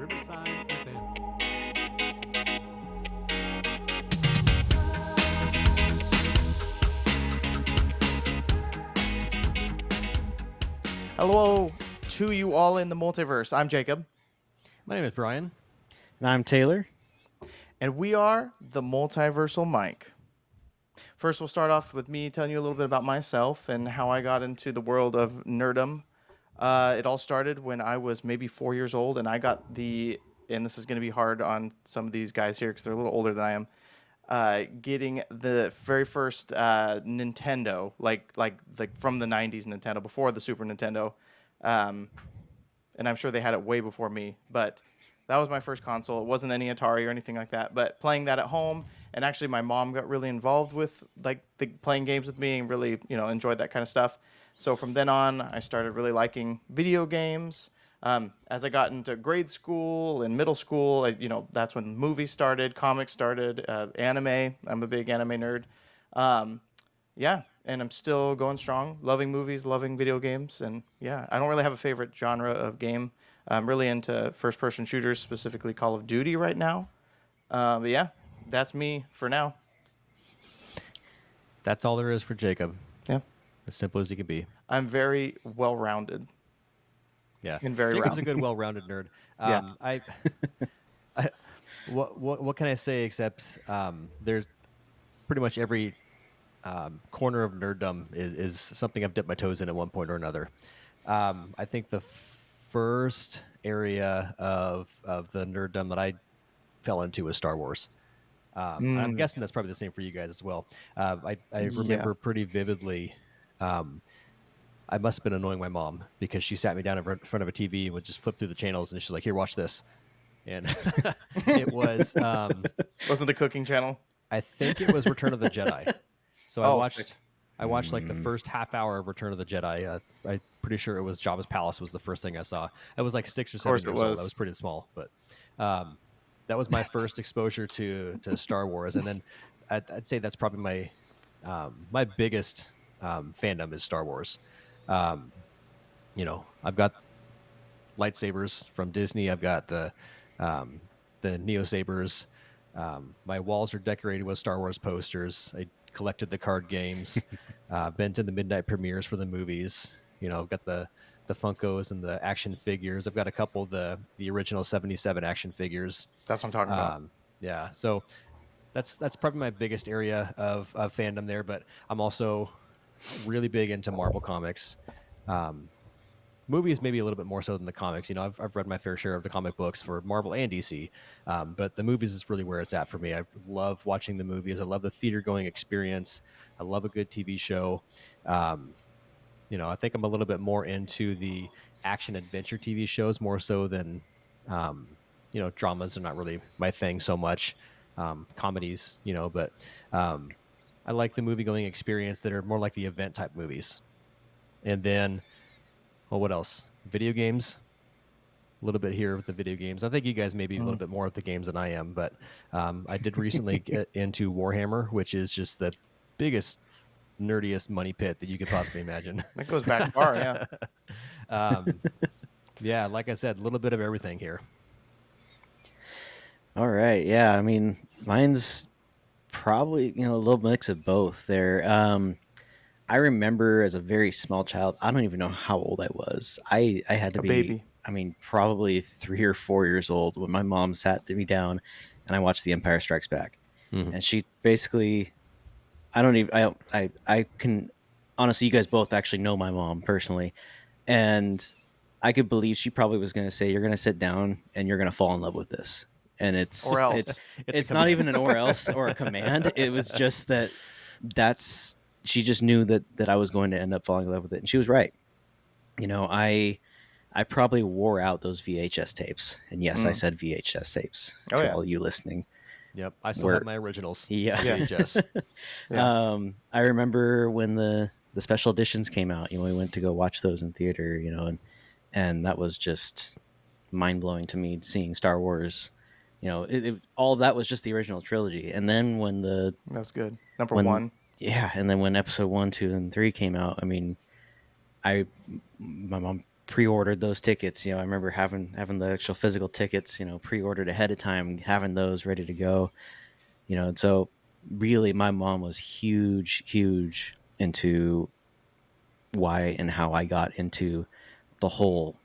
Riverside FM. Hello to you all in the multiverse. I'm Jacob, My name is Brian. And I'm Taylor. and we are the Multiversal Mike. First, we'll start off with me telling you a little bit about myself and how I got into the world of nerdom. It all started when I was maybe 4 years old, and I got and this is going to be hard on some of these guys here because they're a little older than I am, getting the very first Nintendo, like from the 90s Nintendo, before the Super Nintendo. And I'm sure they had it way before me, but that was my first console. It wasn't any Atari or anything like that, but playing that at home, and actually my mom got really involved with playing games with me and really, enjoyed that kind of stuff. So from then on, I started really liking video games. As I got into grade school and middle school, that's when movies started, comics started, anime. I'm a big anime nerd. Yeah, and I'm still going strong, loving movies, loving video games, and yeah, I don't really have a favorite genre of game. I'm really into first-person shooters, specifically Call of Duty right now. But yeah, that's me for now. That's all there is for Jacob. Yeah, As simple as he can be. I'm very well-rounded. Yeah, And very Jacob's round. a good, well-rounded nerd. Yeah. What can I say except there's pretty much every corner of nerddom is something I've dipped my toes in at one point or another. I think the first area of the nerddom that I fell into was Star Wars. And I'm guessing that's probably the same for you guys as well. I remember pretty vividly. I must have been annoying my mom because she sat me down in front of a TV and would just flip through the channels, and she's like, "Here, watch this." And it was Wasn't the cooking channel? I think it was Return of the Jedi. So Sick. I watched like the first half hour of Return of the Jedi. I'm pretty sure it was Jabba's palace was the first thing I saw. I was like 6 or 7 years old. I was pretty small, but that was my first exposure to Star Wars. And then I'd say that's probably my biggest fandom is Star Wars. I've got lightsabers from Disney. I've got the Neo Sabers. My walls are decorated with Star Wars posters. I collected the card games. Been to the midnight premieres for the movies. I've got the Funkos and the action figures. I've got a couple of the original 77 action figures. That's what I'm talking about. Yeah, so that's probably my biggest area of fandom there. But I'm also really big into Marvel comics. Movies maybe a little bit more so than the comics. I've read my fair share of the comic books for Marvel and DC, but the movies is really where it's at for me. I love watching the movies. I love the theater going experience. I love a good TV show. I think I'm a little bit more into the action adventure TV shows more so than dramas are not really my thing so much. Comedies, but I like the movie going experience that are more like the event type movies. And then well, what else? Video games. A little bit here with the video games. I think you guys may be a little bit more with the games than I am, but I did recently get into Warhammer, which is just the biggest, nerdiest money pit that you could possibly imagine. That goes back far, yeah. Yeah, like I said, a little bit of everything here. All right. Yeah. I mean, mine's probably, a little mix of both there. I remember as a very small child, I don't even know how old I was. I had to be, baby. I mean, probably 3 or 4 years old when my mom sat me down and I watched The Empire Strikes Back. Mm-hmm. And she basically, I can, honestly, you guys both actually know my mom personally. And I could believe she probably was going to say, you're going to sit down and you're going to fall in love with this. And it's not even an or else or a command. It was just she just knew that I was going to end up falling in love with it. And she was right. I probably wore out those VHS tapes. And yes, I said VHS tapes all you listening. Yep. I still have my originals. Yeah. VHS. Yeah. I remember when the special editions came out, we went to go watch those in theater, and that was just mind blowing to me seeing Star Wars. All of that was just the original trilogy. And then when that's good. Number one. Yeah, and then when episode 1, 2, and 3 came out, I mean, my mom pre-ordered those tickets. I remember having the actual physical tickets, pre-ordered ahead of time, having those ready to go. And so really my mom was huge into why and how I got into the whole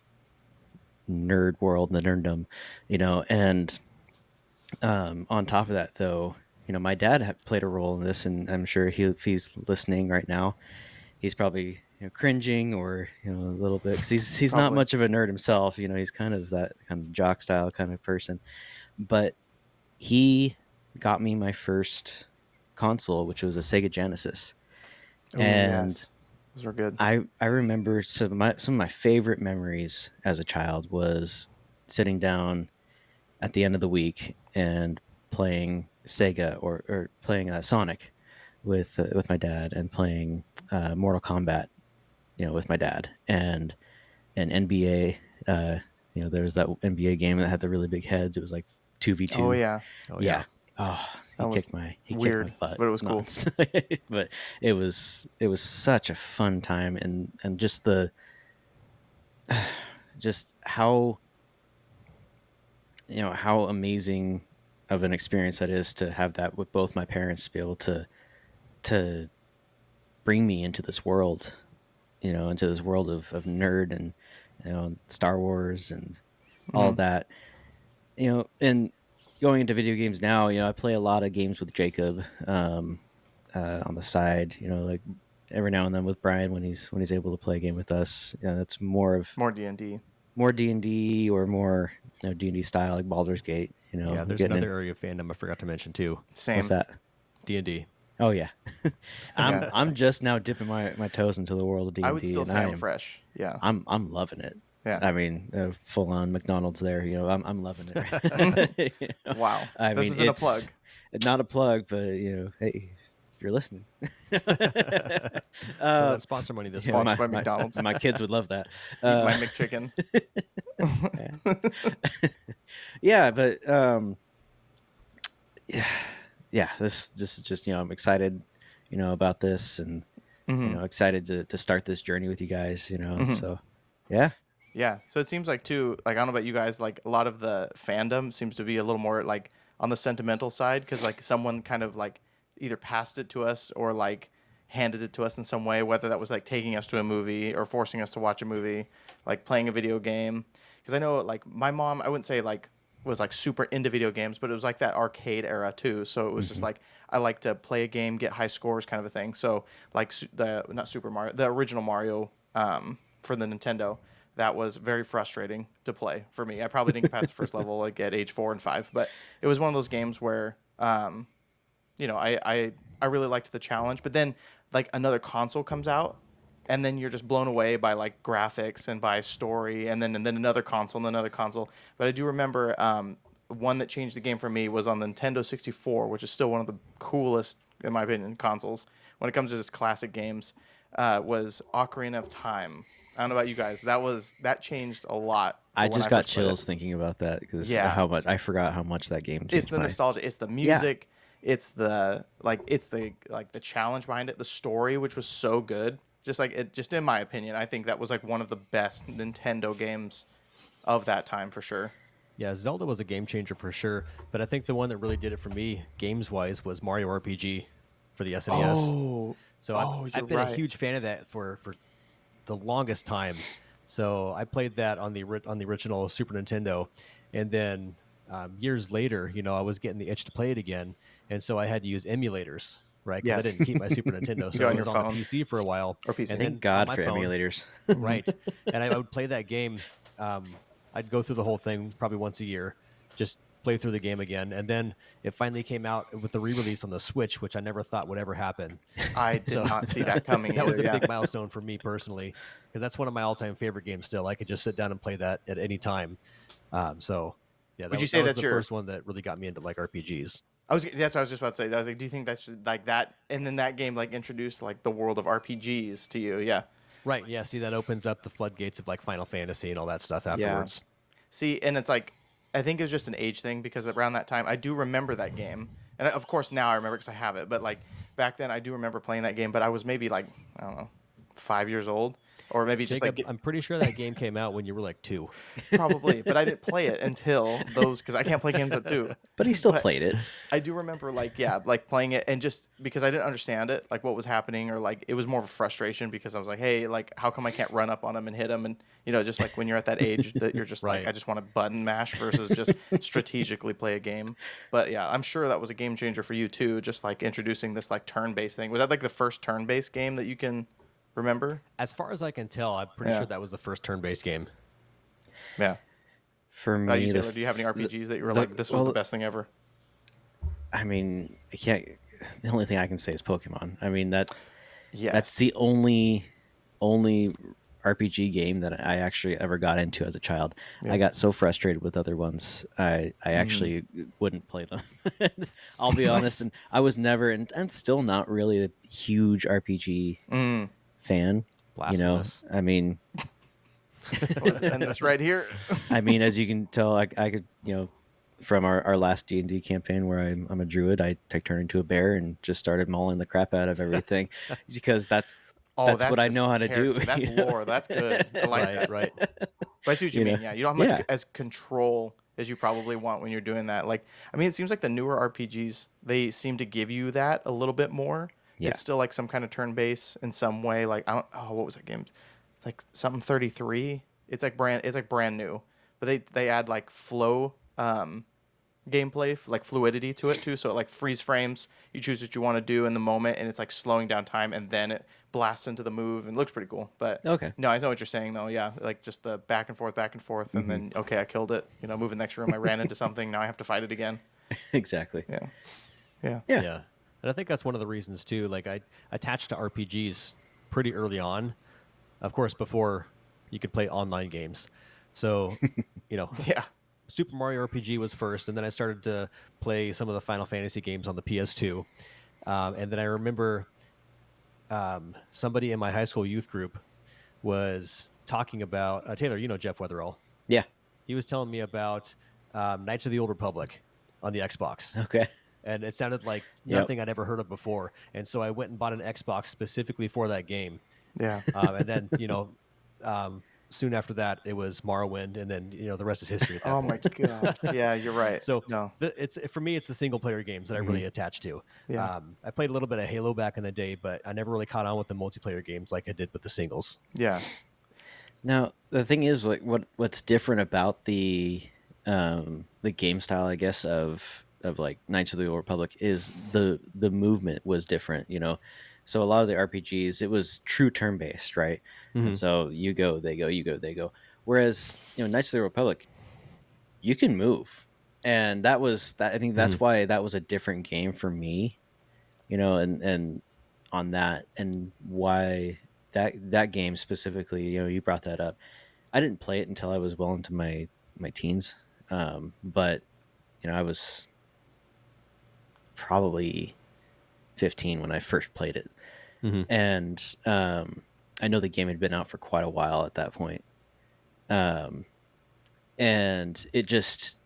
nerd world, the nerddom, and on top of that, though, my dad played a role in this, and I'm sure if he's listening right now, he's probably cringing or a little bit because he's not much of a nerd himself. He's kind of that kind of jock style kind of person, but he got me my first console, which was a Sega Genesis, and yes. Those were good. I remember some of my favorite memories as a child was sitting down at the end of the week and playing Sega or playing Sonic with my dad and playing Mortal Kombat, with my dad and NBA. There's that NBA game that had the really big heads. It was like 2v2. Oh yeah. Oh Yeah. yeah. Oh, That was kicked my weird, butt. but it was cool. But it was such a fun time, and just the just how how amazing of an experience that is to have that with both my parents to be able to bring me into this world, into this world of nerd and Star Wars and all Mhm. of that, and going into video games now, I play a lot of games with Jacob on the side, like every now and then with Brian when he's able to play a game with us. That's more of More D&D. more D&D or more D&D style like Baldur's Gate. Yeah, there's Getting in. another area of fandom I forgot to mention too. What's Same. that? D&D. Oh yeah, Yeah. I'm just now dipping my toes into the world of D&D, I would still and say I'm fresh. Yeah. I'm loving it. Yeah. I mean, full on McDonald's there. I'm loving it. Wow. I This mean, isn't a it's plug. not a plug, but hey, if you're listening, Throw that sponsor money this way. Sponsored by McDonald's. my kids would love that. Eat my McChicken. Yeah, but yeah. This is just I'm excited, about this, and excited to start this journey with you guys. So yeah. Yeah. So it seems like too, like I don't know about you guys, like a lot of the fandom seems to be a little more like on the sentimental side because like someone kind of like either passed it to us or like handed it to us in some way, whether that was like taking us to a movie or forcing us to watch a movie, like playing a video game. Because I know like my mom, I wouldn't say like was like super into video games, but it was like that arcade era too. So it was just like I like to play a game, get high scores, kind of a thing. So like the not Super Mario, the original Mario for the Nintendo, that was very frustrating to play for me. I probably didn't get past the first level like at age 4 and 5, but it was one of those games where I really liked the challenge. But then like another console comes out, and then you're just blown away by like graphics and by story, and then another console and another console. But I do remember one that changed the game for me was on the Nintendo 64, which is still one of the coolest, in my opinion, consoles when it comes to just classic games. Was Ocarina of Time. I don't know about you guys. That changed a lot. I When just I got first played it. chills thinking about that because Yeah. how much I forgot how much that game It's changed the my. nostalgia. It's the music. It's the the challenge behind it. The story, which was so good. Just like it. Just in my opinion, I think that was like one of the best Nintendo games of that time for sure. Yeah, Zelda was a game changer for sure, but I think the one that really did it for me, games wise, was Mario RPG for the SNES. Oh, So oh, you're I've been a right. huge fan of that for the longest time. So I played that on the original Super Nintendo, and then years later, I was getting the itch to play it again, and so I had to use emulators, right? Because I Yes. didn't keep my Super Nintendo, You do it so on it your was on the phone PC for a while, or PC. and Thank then on God my for phone, emulators. right? And I would play that game. I'd go through the whole thing probably once a year, just play through the game again, and then it finally came out with the re-release on the Switch, which I never thought would ever happen. I did So not see that coming that either. was a Yeah. big milestone for me personally, because that's one of my all-time favorite games. Still, I could just sit down and play that at any time. So yeah, Would you that say was that's the your? first one that really got me into like RPGs. That's what I was just about to say. I was like, do you think that's like that? And then that game like introduced like the world of RPGs to you. Yeah. Right. Yeah. See, that opens up the floodgates of like Final Fantasy and all that stuff Yeah. afterwards. See, and it's like, I think it was just an age thing because around that time, I do remember that game. And of course, now I remember because I have it. But like back then, I do remember playing that game. But I was maybe like, I don't know, 5 years old. Or maybe just Jacob, like I'm pretty sure that game came out when you were like 2. probably, but I didn't play it until those because I can't play games at 2. But he still But played it. I do remember like playing it and just because I didn't understand it, like what was happening or like it was more of a frustration because I was like, hey, like how come I can't run up on him and hit him? And just like when you're at that age that you're just like, Right. I just want to button mash versus just strategically play a game. But yeah, I'm sure that was a game changer for you too, just like introducing this like turn-based thing. Was that like the first turn-based game that you can remember? As far as I can tell, I'm pretty Yeah. sure that was the first turn-based game. Yeah. For About you, me, Taylor, do you have any RPGs that you were the like, this was the well, best thing ever? I mean, I can't. The only thing I can say is Pokemon. I mean that's Yes. the only RPG game that I actually ever got into as a child. Yeah. I got so frustrated with other ones. I actually wouldn't play them. I'll be honest, Nice. and I was never and still not really a huge RPG Mm. fan. Blasphemous. I mean, And this right here. as you can tell, I could, from our last D&D campaign where I'm a druid, I turned into a bear and just started mauling the crap out of everything because Oh, that's what that's I just know how to do. character. That's lore. That's good. I like Right, that. right. But I see what you you know, mean. Yeah, you don't have much yeah, as control as you probably want when you're doing that. Like, I mean, it seems like the newer RPGs they seem to give you that a little bit more. yeah. It's still like some kind of turn base in some way. Like, I don't. Oh, what was that game? It's like something 33. It's like brand. It's like brand new, but they add like flow. Gameplay like fluidity to it too, so it like freeze frames, you choose what you want to do in the moment and it's like slowing down time and then it blasts into the move and looks pretty cool. But Okay. no, I know what you're saying though. Yeah, like just the back and forth and Hmm. then okay, I killed it, move in the next room, I ran into something, now I have to fight it again. Exactly. Yeah. Yeah. Yeah. Yeah. And I think that's one of the reasons too. Like I attached to RPGs pretty early on. Of course, before you could play online games. So, you know, Yeah. Super Mario RPG was first, and then I started to play some of the Final Fantasy games on the PS2. And then I remember somebody in my high school youth group was talking about Taylor. You know Jeff Weatherall. Yeah. He was telling me about Knights of the Old Republic on the Xbox. Okay. And it sounded like Yep. nothing I'd ever heard of before. And so I went and bought an Xbox specifically for that game. Yeah. And then, soon after that, it was Morrowind. And then, the rest is history at that Oh my point. gosh. Yeah, you're right. So No. it's for me, it's the single player games that I really attach to. Yeah. I played a little bit of Halo back in the day, but I never really caught on with the multiplayer games like I did with the singles. Yeah. Now the thing is, like, what's different about the game style, I guess, of like Knights of the Old Republic is the movement was different. So a lot of the RPGs, it was true turn based, right? And Mhm. so you go, they go, you go, they go. Whereas Knights of the Republic, you can move, and that was that. I think that's Mhm. why that was a different game for me. And on that, and why that game specifically, you brought that up. I didn't play it until I was well into my teens, but I was probably 15 when I first played it, Mhm. and I know the game had been out for quite a while at that point, um, and it just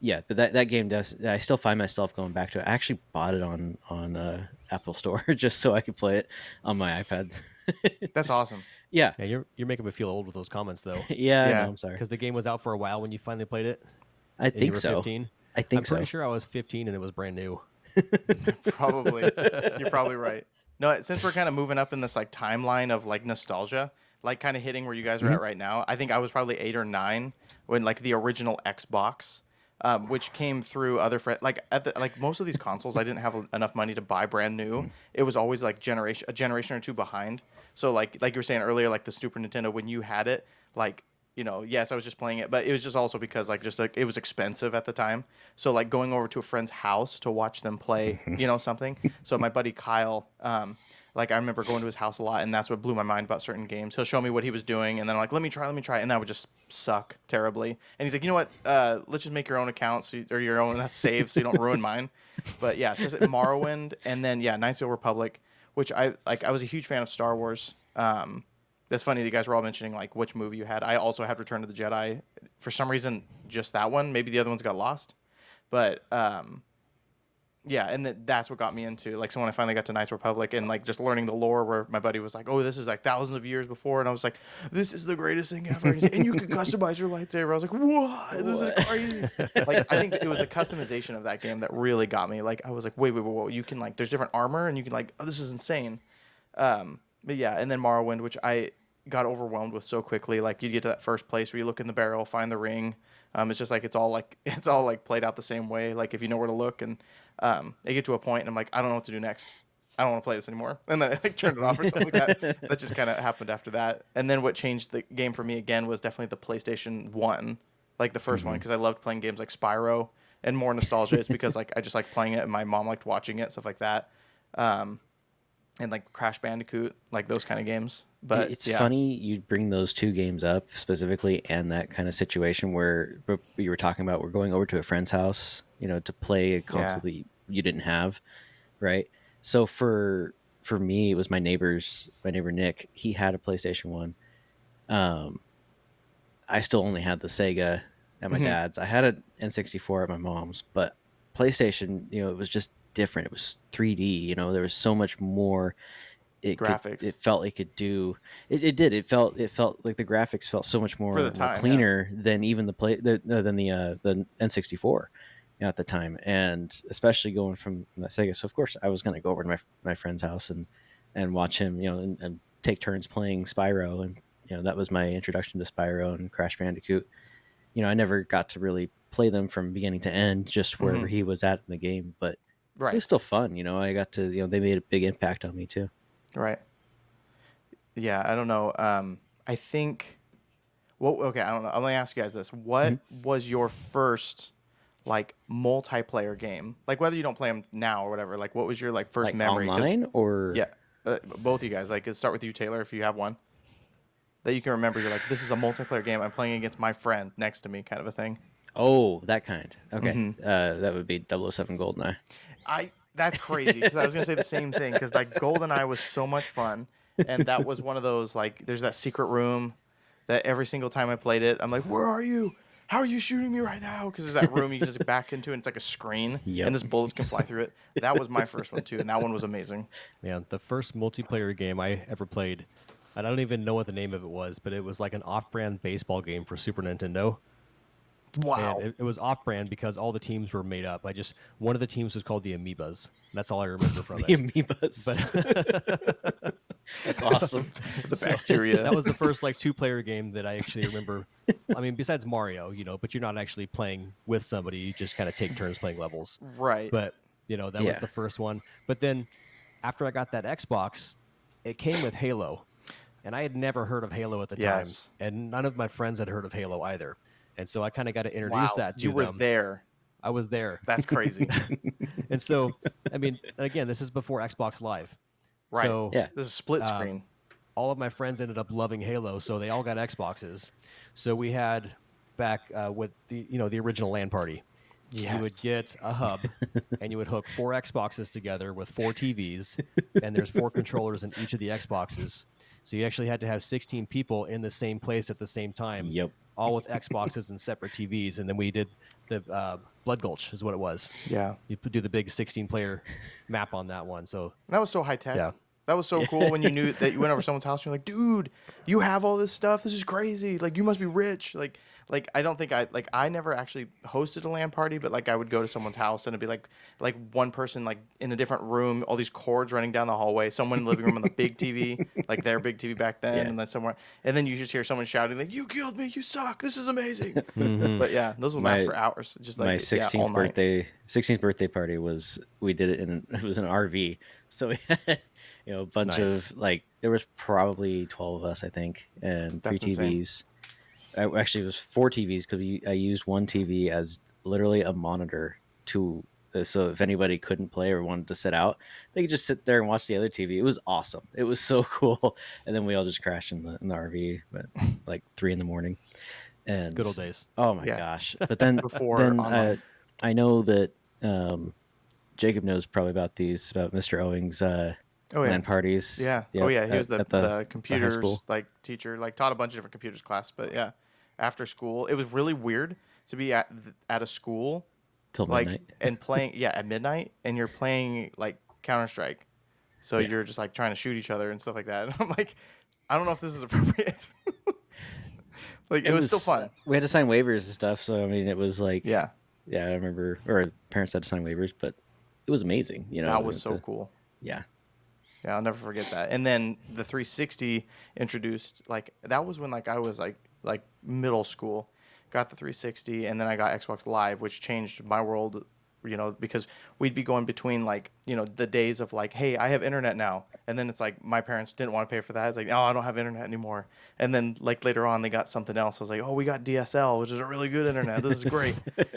yeah, but that game does. I still find myself going back to it. I actually bought it on Apple Store just so I could play it on my iPad. That's Just- awesome. yeah, Yeah, you're making me feel old with those comments though, yeah. I know. Yeah. I'm sorry. because the game was out for a while when you finally played it, I and you think were so. 15. I I'm think pretty so. sure I was 15 and it was brand new. Probably. You're probably right. No, since we're kind of moving up in this like timeline of like nostalgia, like kind of hitting where you guys are Mhm. at right now, I think I was probably 8 or 9 when like the original Xbox, which came through other friends. Like like most of these consoles, I didn't have enough money to buy brand new. It was always like a generation or two behind. So like you were saying earlier, like the Super Nintendo, when you had it, like yes, I was just playing it, but it was just also because like just like it was expensive at the time. So like going over to a friend's house to watch them play, something. So my buddy Kyle, like I remember going to his house a lot, and that's what blew my mind about certain games. He'll show me what he was doing, and then I'm like, let me try, and that would just suck terribly. And he's like, you know what? Let's just make your own account or your own save so you don't ruin mine. But yeah, so Morrowind, and then yeah, Knights of the Republic, which I like. I was a huge fan of Star Wars. That's funny. You guys were all mentioning like which movie you had. I also had Return of the Jedi. For some reason, just that one. Maybe the other ones got lost. But Yeah, and that's what got me into like. So when I finally got to Knights Republic and like just learning the lore, where my buddy was like, "Oh, this is like thousands of years before," and I was like, "This is the greatest thing ever," and, and you could customize your lightsaber. I was like, "What? This is crazy!" Like I think it was the customization of that game that really got me. Like I was like, "Wait! You can like there's different armor, and you can like oh, this is insane." But yeah, and then Morrowind, which I got overwhelmed with so quickly. Like you get to that first place where you look in the barrel, find the ring. It's just like it's all like played out the same way. Like if you know where to look, and I get to a point, and I'm like, I don't know what to do next. I don't want to play this anymore, and then I like turned it off or something like that. That just kind of happened after that. And then what changed the game for me again was definitely the PlayStation One, like the first one, because I loved playing games like Spyro. And more nostalgia is because like I just like playing it, and my mom liked watching it, stuff like that. Um, and like Crash Bandicoot, like those kind of games. But It's yeah, funny you bring those two games up specifically, and that kind of situation where you were talking about we're going over to a friend's house, to play a console yeah, that you didn't have, right? So for me, it was my neighbor Nick. He had a PlayStation One. Um, I still only had the Sega at my hmm dad's. I had an N64 at my mom's, but PlayStation, it was just different. It was 3D. There was so much more graphics it felt it could do. It did. It felt like the graphics felt so much for the more time. Yeah. cleaner than even the N64 at the time, and especially going from that Sega. So of course I was going to go over to my friend's house and watch him, and take turns playing Spyro, and that was my introduction to Spyro and Crash Bandicoot. I never got to really play them from beginning to end, just wherever hmm he was at in the game, but it Right. was still fun. I got to, they made a big impact on me too. Right. Yeah. I don't know. I think. Well, okay. I don't know. I'm gonna ask you guys this. What Mhm. was your first like multiplayer game? Like whether you don't play them now or whatever. Like what was your like first Like memory? Because online or yeah, both of you guys. Like, let's start with you, Taylor, if you have one that you can remember. You're like, this is a multiplayer game. I'm playing against my friend next to me, kind of a thing. oh, that kind. Okay. hmm That would be 007 Goldeneye. I that's crazy because I was gonna say the same thing because like GoldenEye was so much fun, and that was one of those like there's that secret room that every single time I played it, I'm like, where are you? How are you shooting me right now? Because there's that room you can just back into, and it's like a screen, and Yep. this bullets can fly through it. That was my first one too, and that one was amazing. Man, the first multiplayer game I ever played, and I don't even know what the name of it was, but it was like an off-brand baseball game for Super Nintendo. And Wow. it was off-brand because all the teams were made up. One of the teams was called the Amoebas. That's all I remember from The it. amoebas. But That's awesome. The so bacteria. that was the first like two-player game that I actually remember. I mean, besides Mario, but you're not actually playing with somebody. You just kind of take turns playing levels. Right. But that was Yeah. the first one. But then after I got that Xbox, it came with Halo, and I had never heard of Halo at the time, Yes. and none of my friends had heard of Halo either. And so I kind of got to introduce Wow. that You to were them. there. I was there. That's crazy. And so, I mean, again, this is before Xbox Live. Right. So, Yeah. This is split um, screen. all of my friends ended up loving Halo, so they all got Xboxes. So we had back with the original LAN party. You would Yes. get a hub, and you would hook 4 Xboxes together with 4 TVs, and there's 4 controllers in each of the Xboxes. So you actually had to have 16 people in the same place at the same time, Yep. all with Xboxes and separate TVs. And then we did the Blood Gulch, is what it was. Yeah. You do the big 16-player map on that one. So That was so high tech. yeah, That was so cool when you knew that you went over someone's house and you're like, dude, you have all this stuff. This is crazy. Like you must be rich. Like I don't think I never actually hosted a LAN party, but like I would go to someone's house and it'd be like one person like in a different room, all these cords running down the hallway, someone in the living room on the big TV, like their big TV back then, Yeah. and then somewhere, and then you just hear someone shouting like, "You killed me! You suck! This is amazing!" hmm But yeah, those would last My for hours, just my like yeah, all 16th night. birthday party we did it it was an RV. So we had, a bunch nice. of like there was probably 12 of us, I think, and three That's insane. TVs. Actually, it was 4 TVs because I used one TV as literally a monitor to. So if anybody couldn't play or wanted to sit out, they could just sit there and watch the other TV. It was awesome. It was so cool. And then we all just crashed in the RV at like 3 a.m. Good And old days. oh my Yeah, gosh! But then before then online. I know that Jacob knows probably about Mr. Owing's Oh yeah. LAN parties. Yeah. Oh Yep, yeah. He was at the the high computers school. like teacher, like taught a bunch of different computers class. But yeah, after school, it was really weird to be at a school till like midnight. and playing at midnight, and you're playing like Counter-Strike. So Yeah. you're just like trying to shoot each other and stuff like that. And I'm like, I don't know if this is appropriate. Like it It was still was fun. we had to sign waivers and stuff, so I mean, it was like, Yeah, yeah, I remember, or parents had to sign waivers, but it was amazing, that was so to, cool. yeah. Yeah, I'll never forget that. And then the 360 introduced, like that was when like I was like middle school, got the 360, and then I got Xbox Live, which changed my world. Because we'd be going between like the days of like, hey, I have internet now, and then it's like my parents didn't want to pay for that. It's like, no, I don't have internet anymore. And then like later on they got something else. I was like, oh, we got DSL, which is a really good internet. This is great.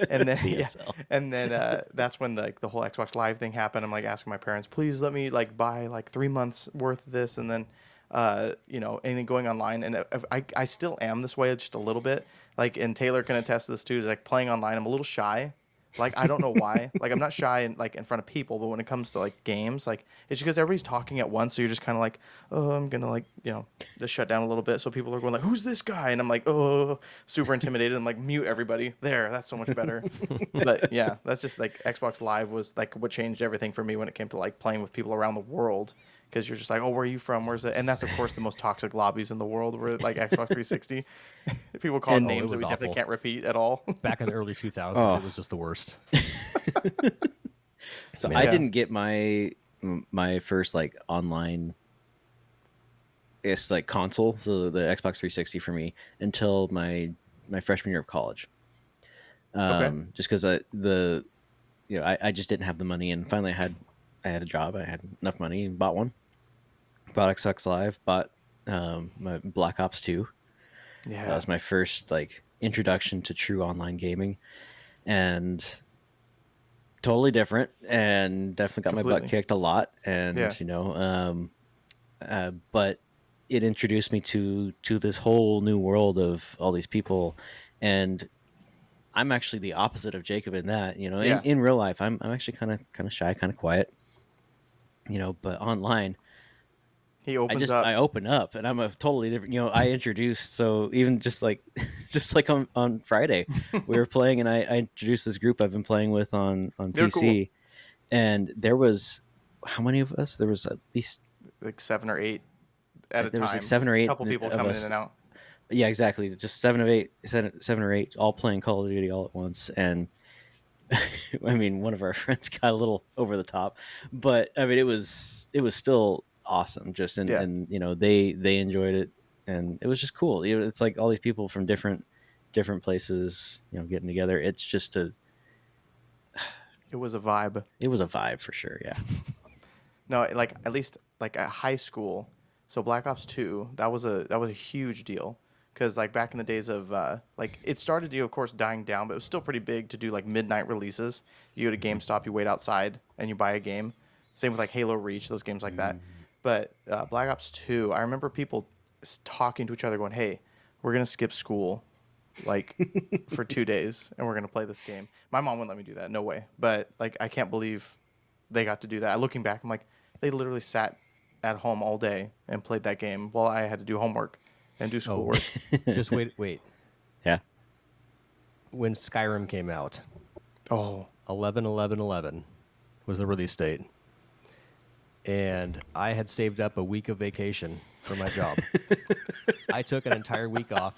And then yeah, DSL. and then that's when the whole Xbox Live thing happened. I'm like asking my parents, please let me like buy like 3 months worth of this, and then and then going online. And I still am this way just a little bit. Like, and Taylor can attest to this too. Is like playing online, I'm a little shy. Like I don't know why. Like I'm not shy in front of people, but when it comes to like games, like it's just because everybody's talking at once, so you're just kind of like, oh, I'm gonna like just shut down a little bit. So people are going like, who's this guy? And I'm like, oh, super intimidated. I'm like, mute everybody. There, that's so much better. But yeah, that's just like Xbox Live was like what changed everything for me when it came to like playing with people around the world. Because you're just like, oh, where are you from? Where's it? And that's of course the most toxic lobbies in the world, where like Xbox 360, people call And names it that was we definitely awful. can't repeat at all. Back in the early 2000s, Oh, it was just the worst. so Man. I Yeah. didn't get my first like online, it's like console, so the Xbox 360 for me, until my freshman year of college. Okay. Just because I just didn't have the money, and finally I had a job, I had enough money, and bought one. Bought Xbox Live, bought my Black Ops 2. That Yeah. was my first like introduction to true online gaming, and totally different, and definitely got my butt Completely. kicked a lot, Yeah. and but it introduced me to this whole new world of all these people, and I'm actually the opposite of Jacob in that, Yeah. in real life, I'm actually kind of shy, kind of quiet, but online He opens up. I open up, and I'm a totally different, I introduced, so even just like just like on Friday we were playing, and I introduced this group I've been playing with on They're cool. PC, and there was, how many of us? There was at least, Like 7 or 8 at a there was like time. seven Just or a eight couple people of coming in us. and out. Yeah, exactly. Just seven or eight, all playing Call of Duty all at once. And I mean, one of our friends got a little over the top, but I mean, it was still awesome. Just, Yeah. and they enjoyed it, and it was just cool. It's like all these people from different places, getting together. It's just It was a vibe. it was a vibe for sure. Yeah. No, like at least like at high school. So Black Ops 2, that was a huge deal because like back in the days of like it started of course dying down, but it was still pretty big to do like midnight releases. You go to Mhm. GameStop, you wait outside, and you buy a game. Same with like Halo Reach, those games like that. Mm. But Black Ops 2, I remember people talking to each other, going, "Hey, we're gonna skip school, like for 2 days, and we're gonna play this game." My mom wouldn't let me do that, no way. But like I can't believe they got to do that. Looking back, I'm like, they literally sat at home all day and played that game while I had to do homework and do Oh, schoolwork. just wait. Yeah. When Skyrim came out, Oh, 11/11/11 was the release date, and I had saved up a week of vacation for my job. I took an entire week off.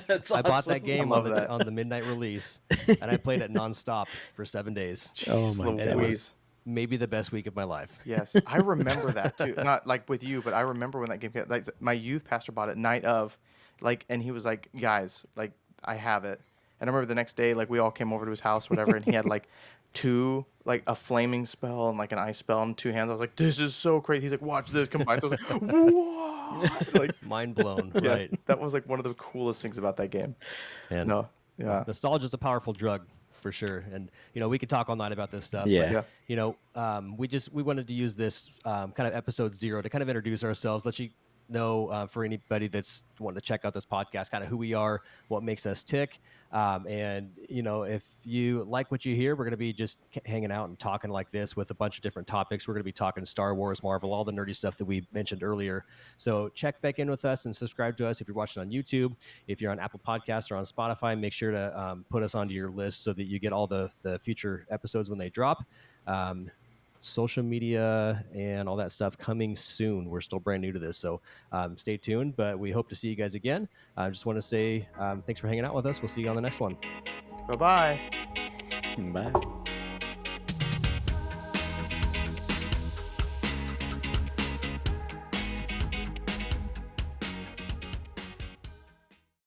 That's I bought awesome. that I game love that. on the midnight release, and I played it nonstop for 7 days, Oh Jeez my and it god. was Louise. maybe the best week of my life. Yes, I remember that too. Not like with you, but I remember when that game came. Like my youth pastor bought it night of, like, and he was like, "Guys, like, I have it." And I remember the next day, like, we all came over to his house, whatever, and he had like like a flaming spell and like an ice spell in 2 hands. I was like, "This is so crazy." He's like, "Watch this combine." So I was like, "What?" Like, Mind blown, yeah, right? that was like one of the coolest things about that game. And No, yeah, nostalgia is a powerful drug for sure. And we could talk all night about this stuff, but Yeah. yeah, we wanted to use this kind of episode 0 to kind of introduce ourselves, let you know, for anybody that's wanting to check out this podcast, kind of who we are, what makes us tick. And, if you like what you hear, we're going to be just hanging out and talking like this with a bunch of different topics. We're going to be talking Star Wars, Marvel, all the nerdy stuff that we mentioned earlier. So check back in with us and subscribe to us if you're watching on YouTube. If you're on Apple Podcasts or on Spotify, make sure to put us onto your list so that you get all the future episodes when they drop. Social media and all that stuff coming soon. We're still brand new to this, so stay tuned. But we hope to see you guys again. I just want to say thanks for hanging out with us. We'll see you on the next one. Bye-bye. Bye.